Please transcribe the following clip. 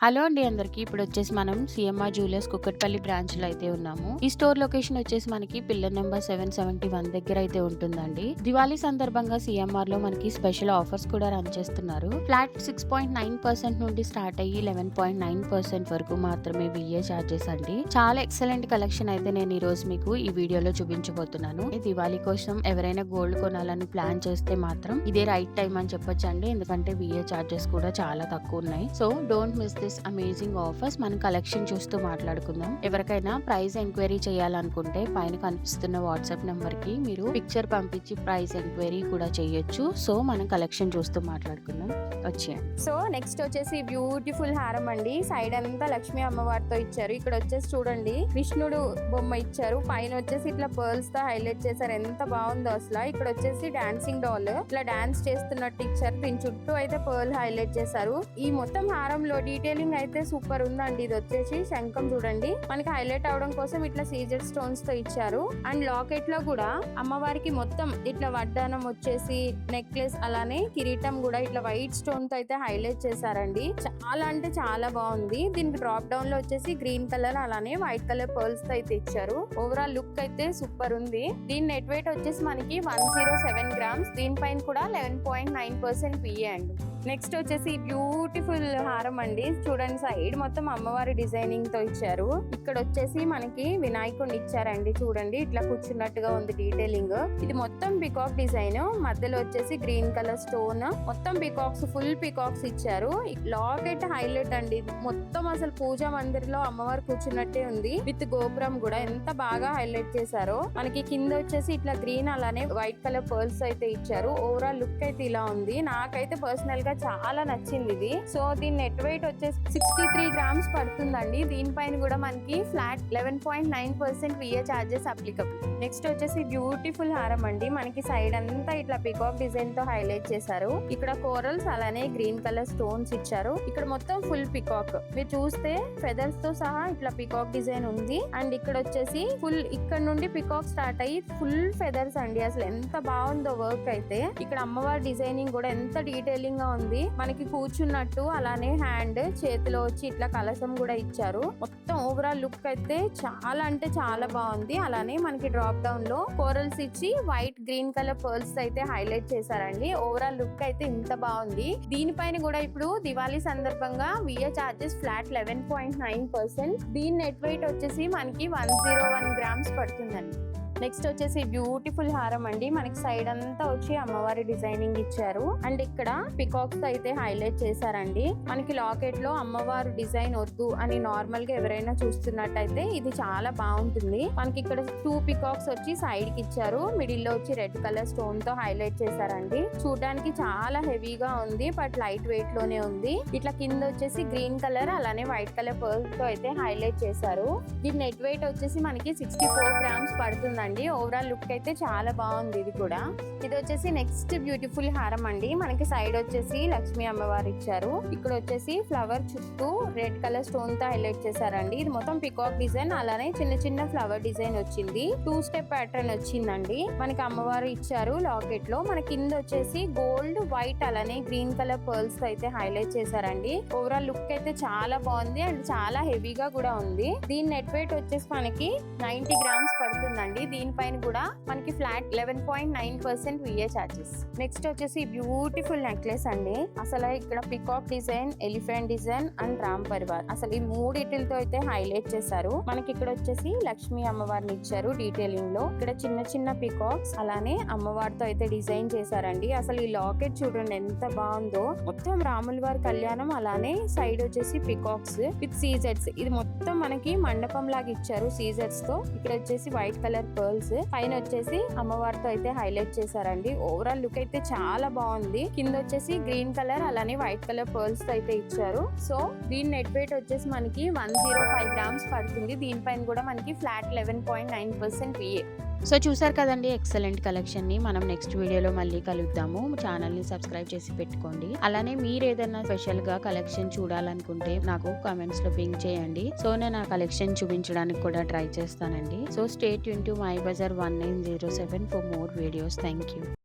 Hello అండి అందరికి. ఇప్పుడు వచ్చేసి మనం సిఎంఆర్ జ్యువెలర్స్ కుక్కట్పల్లి బ్రాంచ్ లో అయితే ఉన్నాము. ఈ స్టోర్ లొకేషన్ వచ్చేసి మనకి పిల్లర్ నెంబర్ 771 దగ్గర అయితే ఉంటుందండి. దివాళీ సందర్భంగా సిఎంఆర్ లో మనకి స్పెషల్ ఆఫర్స్ కూడా రన్ చేస్తున్నారు. ఫ్లాట్ 6.9% నుండి స్టార్ట్ అయ్యి 11.9% వరకు మాత్రమే విఏ చార్జెస్ అండి. చాలా ఎక్సలెంట్ కలెక్షన్ అయితే నేను ఈ రోజు మీకు ఈ వీడియోలో చూపించబోతున్నాను. దివాళీ కోసం ఎవరైనా గోల్డ్ కొనాలని ప్లాన్ చేస్తే మాత్రం ఇదే రైట్ టైం అని చెప్పొచ్చు అండి. ఎందుకంటే విఏ చార్జెస్ కూడా చాలా తక్కువ ఉన్నాయి. So don't miss this amazing offers. మన కలెక్షన్ చూస్తూ మాట్లాడుకుందాం. ఎవరికైనా ప్రైస్ ఎంక్వైరీ చేయాలనుకుంటే పైన కనిపిస్తున్న వాట్సాప్ నెంబర్ కి మీరు పిక్చర్ పంపించి ప్రైస్ ఎంక్వైరీ కూడా చేయొచ్చు. సో మనం కలెక్షన్ చూస్తూ మాట్లాడుకుందాం. వచ్చేయండి. సో నెక్స్ట్ వచ్చేసి బ్యూటిఫుల్ హారం అండి. సైడ్ అంతా లక్ష్మీ అమ్మవారితో ఇచ్చారు. ఇక్కడ వచ్చేసి చూడండి కృష్ణుడు బొమ్మ ఇచ్చారు. పైన వచ్చేసి ఇట్లా పర్ల్స్ తో హైలైట్ చేశారు. ఎంత బాగుందో అసలు. ఇక్కడ వచ్చేసి డాన్సింగ్ డాల్ ఇట్లా డాన్స్ చేస్తున్నట్టు ఇచ్చారు. దీని చుట్టూ అయితే పర్ల్ హైలైట్ చేశారు. ఈ మొత్తం హారంలో డీటెయిలింగ్ అయితే సూపర్ ఉందండి. ఇది వచ్చేసి శంఖం చూడండి మనకి హైలైట్ అవడం కోసం ఇట్లా సీజెడ్ స్టోన్స్ తో ఇచ్చారు. అండ్ లాకెట్ లో కూడా అమ్మవారికి మొత్తం ఇట్లా వడ్డానం వచ్చేసి నెక్లెస్ అలానే కిరీటం కూడా ఇట్లా వైట్ స్టోన్ తో అయితే హైలైట్ చేశారండి. చాలా అంటే చాలా బాగుంది. దీనికి డ్రాప్ డౌన్ లో వచ్చేసి గ్రీన్ కలర్ అలానే వైట్ కలర్ పర్ల్స్ తో అయితే ఇచ్చారు. ఓవరాల్ లుక్ అయితే సూపర్ ఉంది. దీని నెట్ వెయిట్ వచ్చేసి మనకి 107 గ్రామ్స్. దీనిపైన కూడా 11.9% విఏ అండి. నెక్స్ట్ వచ్చేసి బ్యూటిఫుల్ హారం అండి. చూడండి సైడ్ మొత్తం అమ్మవారి డిజైనింగ్ తో ఇచ్చారు. ఇక్కడ వచ్చేసి మనకి వినాయకుడిని ఇచ్చారండి. చూడండి ఇట్లా కూర్చున్నట్టుగా ఉంది డీటెయిలింగ్. ఇది మొత్తం పికాక్ డిజైన్. మధ్యలో వచ్చేసి గ్రీన్ కలర్ స్టోన్. మొత్తం పికాక్స్ ఫుల్ పికాక్స్ ఇచ్చారు. లాకెట్ హైలైట్ అండి. మొత్తం అసలు పూజా మందిర్లో అమ్మవారు కూర్చున్నట్టే ఉంది. విత్ గోపురం కూడా ఎంత బాగా హైలైట్ చేశారో. మనకి కింద వచ్చేసి ఇట్లా గ్రీన్ అలానే వైట్ కలర్ పర్ల్స్ అయితే ఇచ్చారు. ఓవరాల్ లుక్ అయితే ఇలా ఉంది. నాకైతే పర్సనల్ గా చాలా నచ్చింది ఇది. సో దీని నెట్ వెయిట్ వచ్చేసి 63 గ్రామ్స్ పడుతుందండి. దీనిపైన కూడా మనకి flat 11.9% VA charges applicable. Next వచ్చేసి బ్యూటిఫుల్ హారం అండి. మనకి సైడ్ అంతా ఇట్లా పికాక్ డిజైన్ తో హైలైట్ చేశారు. ఇక్కడ కోరల్స్ అలానే గ్రీన్ కలర్ స్టోన్స్ ఇచ్చారు. ఇక్కడ మొత్తం ఫుల్ పికాక్. మీరు చూస్తే ఫెదర్స్ తో సహా ఇట్లా పికాక్ డిజైన్ ఉంది. అండ్ ఇక్కడ వచ్చేసి ఫుల్ ఇక్కడ నుండి పికాక్ స్టార్ట్ అయ్యి ఫుల్ ఫెదర్స్ అండి. అసలు ఎంత బాగుందో వర్క్ అయితే. ఇక్కడ అమ్మవారి డిజైనింగ్ కూడా ఎంత డీటెయిలింగ్ గా ఉంది. మనకి కూర్చున్నట్టు అలానే హ్యాండ్ చేతిలో వచ్చి ఇట్లా కలసం కూడా ఇచ్చారు. మొత్తం ఓవరాల్ లుక్ అయితే చాలా అంటే చాలా బాగుంది. అలానే మనకి డ్రాప్ డౌన్ లో కోరల్స్ ఇచ్చి వైట్ గ్రీన్ కలర్ పర్ల్స్ అయితే హైలైట్ చేశారండి. ఓవరాల్ లుక్ అయితే ఇంత బాగుంది. దీనిపైన కూడా ఇప్పుడు దివాళీ సందర్భంగా విఏ చార్జెస్ ఫ్లాట్ 11.9%. దీని నెట్ వెయిట్ వచ్చేసి మనకి 101 గ్రామ్స్ పడుతుందండి. నెక్స్ట్ వచ్చేసి బ్యూటిఫుల్ హారం అండి. మనకి సైడ్ అంతా వచ్చి అమ్మవారి డిజైనింగ్ ఇచ్చారు. అండ్ ఇక్కడ పికాక్స్ అయితే హైలైట్ చేశారండి. మనకి లాకెట్ లో అమ్మవారు డిజైన్ వద్దు అని నార్మల్ గా ఎవరైనా చూస్తున్నట్టయితే ఇది చాలా బాగుంటుంది. మనకి ఇక్కడ 2 పికాక్స్ వచ్చి సైడ్ కి ఇచ్చారు. మిడిల్ లో వచ్చి రెడ్ కలర్ స్టోన్ తో హైలైట్ చేశారండి. చూడడానికి చాలా హెవీగా ఉంది బట్ లైట్ వెయిట్ లోనే ఉంది. ఇట్లా కింద వచ్చేసి గ్రీన్ కలర్ అలానే వైట్ కలర్ పర్ల్స్ తో అయితే హైలైట్ చేశారు. దీని నెట్ వెయిట్ వచ్చేసి మనకి 64 గ్రామ్స్ పడుతుంది. ఓవరాల్ లుక్ అయితే చాలా బాగుంది. ఇది కూడా ఇది వచ్చేసి నెక్స్ట్ బ్యూటిఫుల్ హారం అండి. మనకి సైడ్ వచ్చేసి లక్ష్మీ అమ్మవారు ఇచ్చారు. ఇక్కడ వచ్చేసి ఫ్లవర్ చుట్టూ రెడ్ కలర్ స్టోన్ తో హైలైట్ చేశారండి. ఇది మొత్తం పికాక్ డిజైన్ అలానే చిన్న చిన్న ఫ్లవర్ డిజైన్ వచ్చింది. 2 స్టెప్ ప్యాటర్న్ వచ్చిందండి. మనకి అమ్మవారు ఇచ్చారు లాకెట్ లో. మన కింద వచ్చేసి గోల్డ్ వైట్ అలానే గ్రీన్ కలర్ పర్ల్స్ తో అయితే హైలైట్ చేశారండి. ఓవరాల్ లుక్ అయితే చాలా బాగుంది అండ్ చాలా హెవీగా కూడా ఉంది. దీని నెట్ వెయిట్ వచ్చేసి మనకి 90 గ్రామ్స్ పడుతుందండి. దీనిపైన కూడా మనకి ఫ్లాట్ 11.9% విఏ చార్జెస్. నెక్స్ట్ వచ్చేసి బ్యూటిఫుల్ నెక్లెస్ అండి. అసలు ఇక్కడ peacock design, elephant design and Ram Parivar అసలు ఈ మూడిటితో అయితే హైలైట్ చేశారు. మనకి ఇక్కడ వచ్చేసి లక్ష్మీ అమ్మవారిని ఇచ్చారు డీటెయిలింగ్ లో. ఇక్కడ చిన్న చిన్న పికాక్స్ అలానే అమ్మవారితో అయితే డిజైన్ చేశారండి. అసలు ఈ లాకెట్ చూడండి ఎంత బాగుందో. మొత్తం రాముల వారి కళ్యాణం అలానే సైడ్ వచ్చేసి పికాక్స్ విత్ సీజెట్స్. ఇది మొత్తం మనకి మండపం లాగా ఇచ్చారు సీజెట్స్ తో. ఇక్కడ వచ్చేసి వైట్ కలర్ పర్ల్స్ పైన వచ్చేసి అమ్మవారితో అయితే హైలైట్ చేశారండి. ఓవరాల్ లుక్ అయితే చాలా బాగుంది. కింద వచ్చేసి గ్రీన్ కలర్ అలానే వైట్ కలర్ పర్ల్స్ తో అయితే ఇచ్చారు. సో దీని నెట్ వెయిట్ వచ్చేసి మనకి 105 గ్రామ్స్ పడుతుంది. దీనిపైన కూడా మనకి ఫ్లాట్ 11.9% విఏ. సో చూసారు కదండి ఎక్సలెంట్ కలెక్షన్ ని. మనం నెక్స్ట్ వీడియోలో మళ్ళీ కలుద్దాము. ఛానల్ ని సబ్స్క్రైబ్ చేసి పెట్టుకోండి. అలానే మీరు ఏదైనా స్పెషల్ గా కలెక్షన్ చూడాలనుకుంటే నాకు కామెంట్స్ లో పింక్ చేయండి. సో నేను ఆ కలెక్షన్ చూపించడానికి కూడా ట్రై చేస్తానండి. So stay tune to my bazaar 1907 for more videos. Thank you.